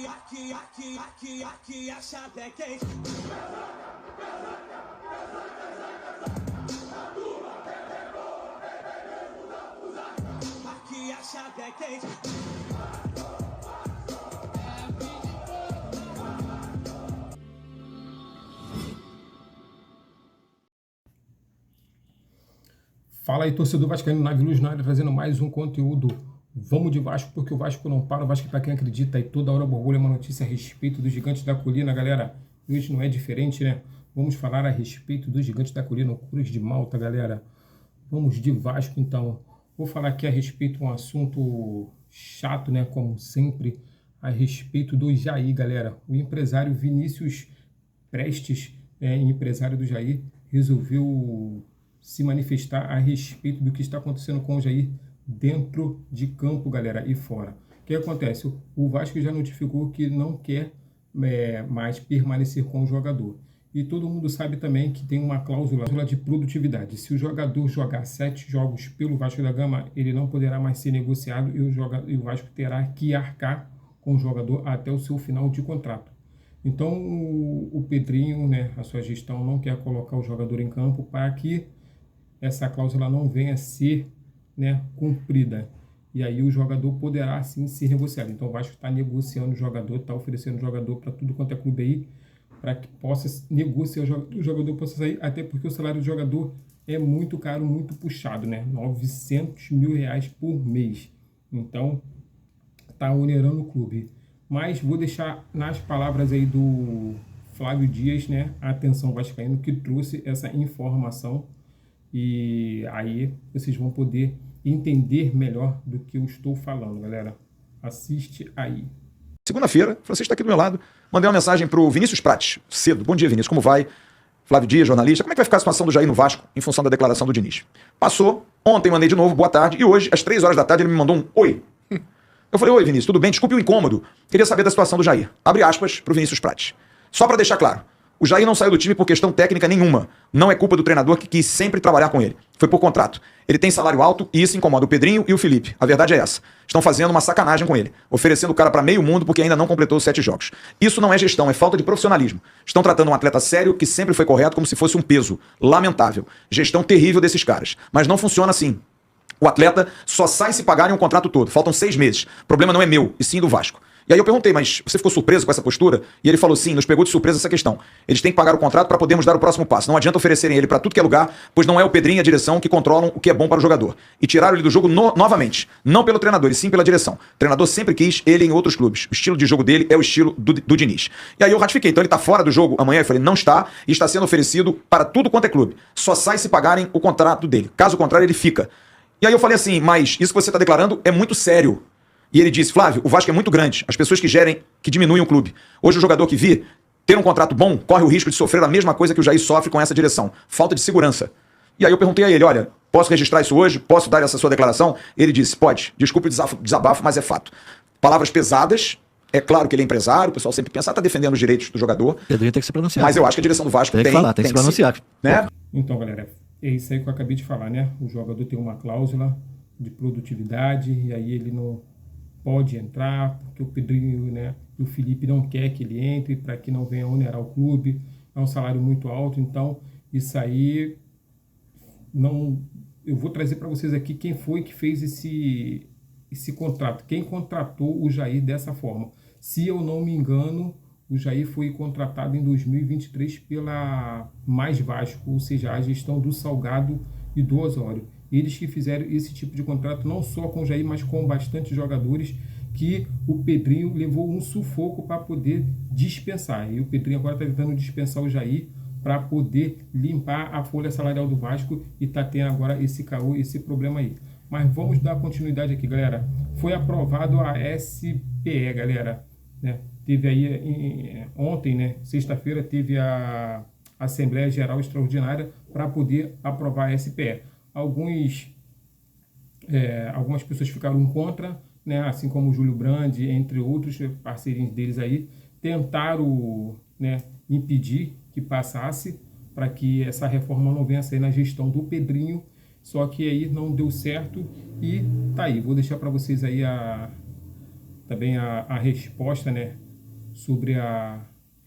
Aqui a chave é quente. Aqui a chave é quente. Fala aí, torcedor vascaíno, Nave Luz na área, trazendo mais um conteúdo. Vamos de Vasco, porque o Vasco não para. O Vasco, para quem acredita, e toda hora borbulha uma notícia a respeito dos Gigantes da Colina, galera. Hoje não é diferente, né? Vamos falar a respeito dos Gigantes da Colina, o Cruz de Malta, galera. Vamos de Vasco, então. Vou falar aqui a respeito de um assunto chato, né? Como sempre, a respeito do Jair, galera. O empresário Vinícius Prestes, empresário do Jair, resolveu se manifestar a respeito do que está acontecendo com o Jair dentro de campo, galera, e fora. O que acontece? O Vasco já notificou que não quer mais permanecer com o jogador. E todo mundo sabe também que tem uma cláusula de produtividade. Se o jogador jogar 7 jogos pelo Vasco da Gama, ele não poderá mais ser negociado e o Vasco terá que arcar com o jogador até o seu final de contrato. Então o Pedrinho, né, a sua gestão, não quer colocar o jogador em campo para que essa cláusula não venha a ser, né, cumprida. E aí o jogador poderá sim ser negociado. Então o Vasco está negociando o jogador, está oferecendo o jogador para tudo quanto é clube aí, para que possa negociar o jogador possa sair, até porque o salário do jogador é muito caro, muito puxado, né? 900 mil reais por mês. Então está onerando o clube. Mas vou deixar nas palavras aí do Flávio Dias, né, a atenção vascaíno, que trouxe essa informação. E aí vocês vão poder entender melhor do que eu estou falando, galera. Assiste aí. Segunda-feira, Francisco está aqui do meu lado. Mandei uma mensagem para o Vinícius Prates, cedo. Bom dia, Vinícius, como vai? Flávio Dias, jornalista. Como é que vai ficar a situação do Jair no Vasco em função da declaração do Diniz? Passou, ontem mandei de novo, boa tarde, e hoje, às 3 horas da tarde, ele me mandou um oi. Eu falei, oi, Vinícius, tudo bem? Desculpe o incômodo. Queria saber da situação do Jair. Abre aspas para o Vinícius Prates. Só para deixar claro, o Jair não saiu do time por questão técnica nenhuma. Não é culpa do treinador que quis sempre trabalhar com ele. Foi por contrato. Ele tem salário alto e isso incomoda o Pedrinho e o Felipe. A verdade é essa. Estão fazendo uma sacanagem com ele. Oferecendo o cara para meio mundo porque ainda não completou os 7 jogos. Isso não é gestão, é falta de profissionalismo. Estão tratando um atleta sério que sempre foi correto como se fosse um peso. Lamentável. Gestão terrível desses caras. Mas não funciona assim. O atleta só sai se pagarem um contrato todo. Faltam 6 meses. O problema não é meu, e sim do Vasco. E aí eu perguntei, mas você ficou surpreso com essa postura? E ele falou, sim, nos pegou de surpresa essa questão. Eles têm que pagar o contrato para podermos dar o próximo passo. Não adianta oferecerem ele para tudo que é lugar, pois não é o Pedrinho e a direção que controlam o que é bom para o jogador. E tiraram ele do jogo novamente. Não pelo treinador, e sim pela direção. O treinador sempre quis ele em outros clubes. O estilo de jogo dele é o estilo do Diniz. E aí eu ratifiquei. Então ele está fora do jogo amanhã? Eu falei, não está, e está sendo oferecido para tudo quanto é clube. Só sai se pagarem o contrato dele. Caso contrário, ele fica. E aí eu falei assim, mas isso que você está declarando é muito sério. E ele disse, Flávio, o Vasco é muito grande, as pessoas que gerem, que diminuem o clube. Hoje o jogador que vir ter um contrato bom, corre o risco de sofrer a mesma coisa que o Jair sofre com essa direção, falta de segurança. E aí eu perguntei a ele, olha, posso registrar isso hoje? Posso dar essa sua declaração? Ele disse, pode, desculpe o desabafo, mas é fato. Palavras pesadas, é claro que ele é empresário, o pessoal sempre pensa, tá defendendo os direitos do jogador. Pedrinho tem que se pronunciar. Mas eu acho que a direção do Vasco tem que falar, tem que se pronunciar. Né? Então, galera, é isso aí que eu acabei de falar, né? O jogador tem uma cláusula de produtividade e aí ele não pode entrar, porque o Pedrinho, né, e o Felipe não quer que ele entre, para que não venha onerar o clube, é um salário muito alto, então isso aí não... Eu vou trazer para vocês aqui quem foi que fez esse contrato, quem contratou o Jair dessa forma. Se eu não me engano, o Jair foi contratado em 2023 pela Mais Vasco, ou seja, a gestão do Salgado e do Osório. Eles que fizeram esse tipo de contrato, não só com o Jair, mas com bastante jogadores, que o Pedrinho levou um sufoco para poder dispensar. E o Pedrinho agora está tentando dispensar o Jair para poder limpar a folha salarial do Vasco e está tendo agora esse caô, esse problema aí. Mas vamos dar continuidade aqui, galera. Foi aprovado a SPE, galera. Né? Teve aí, ontem, né, sexta-feira, teve a Assembleia Geral Extraordinária para poder aprovar a SPE. Algumas pessoas ficaram contra, né, assim como o Júlio Brandi, entre outros parceiros deles aí, tentaram, né, impedir que passasse para que essa reforma não venha a sair na gestão do Pedrinho, só que aí não deu certo e tá aí. Vou deixar para vocês aí também a resposta, né, sobre a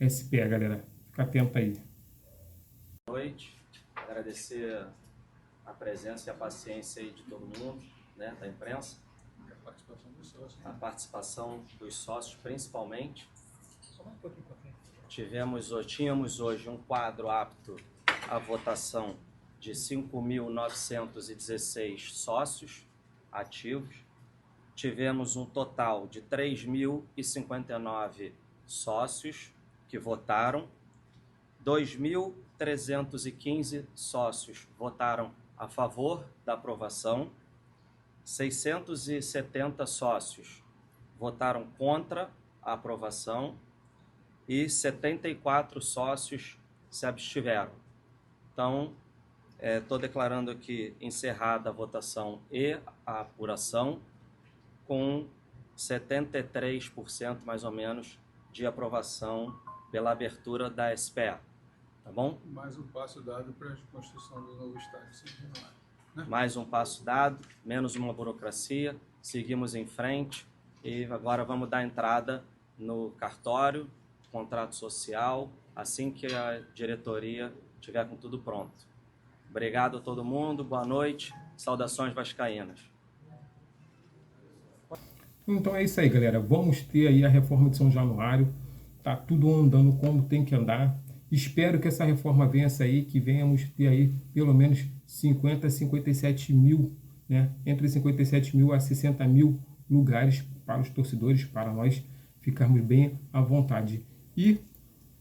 SPE, galera. Fica atento aí. Boa noite, agradecer a presença e a paciência aí de todo mundo, né, da imprensa, a participação dos sócios principalmente. Tínhamos hoje um quadro apto à votação de 5.916 sócios ativos. Tivemos um total de 3.059 sócios que votaram, 2.315 sócios votaram a favor da aprovação, 670 sócios votaram contra a aprovação e 74 sócios se abstiveram. Então, estou declarando aqui encerrada a votação e a apuração, com 73% mais ou menos de aprovação pela abertura da SPE. Tá bom? Mais um passo dado para a construção do novo estádio centenário, né? Mais um passo dado, menos uma burocracia, seguimos em frente e agora vamos dar entrada no cartório, contrato social, assim que a diretoria tiver com tudo pronto. Obrigado a todo mundo, boa noite, saudações vascaínas. Então é isso aí, galera. Vamos ter aí a reforma de São Januário. Tá tudo andando como tem que andar. Espero que essa reforma venha a sair, que venhamos ter aí pelo menos 50 a 57 mil, né? Entre 57 mil a 60 mil lugares para os torcedores, para nós ficarmos bem à vontade. E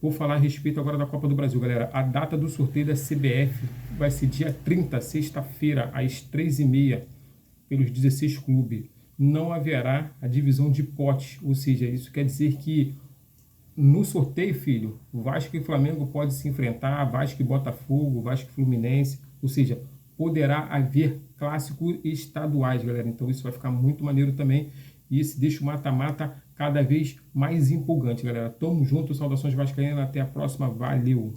vou falar a respeito agora da Copa do Brasil, galera. A data do sorteio da CBF vai ser dia 30, sexta-feira, às 3h30, pelos 16 clubes. Não haverá a divisão de potes, ou seja, isso quer dizer que no sorteio, filho, Vasco e Flamengo podem se enfrentar, Vasco e Botafogo, Vasco e Fluminense, ou seja, poderá haver clássicos estaduais, galera. Então isso vai ficar muito maneiro também e isso deixa o mata-mata cada vez mais empolgante, galera. Tamo junto, saudações vascaínas, até a próxima, valeu!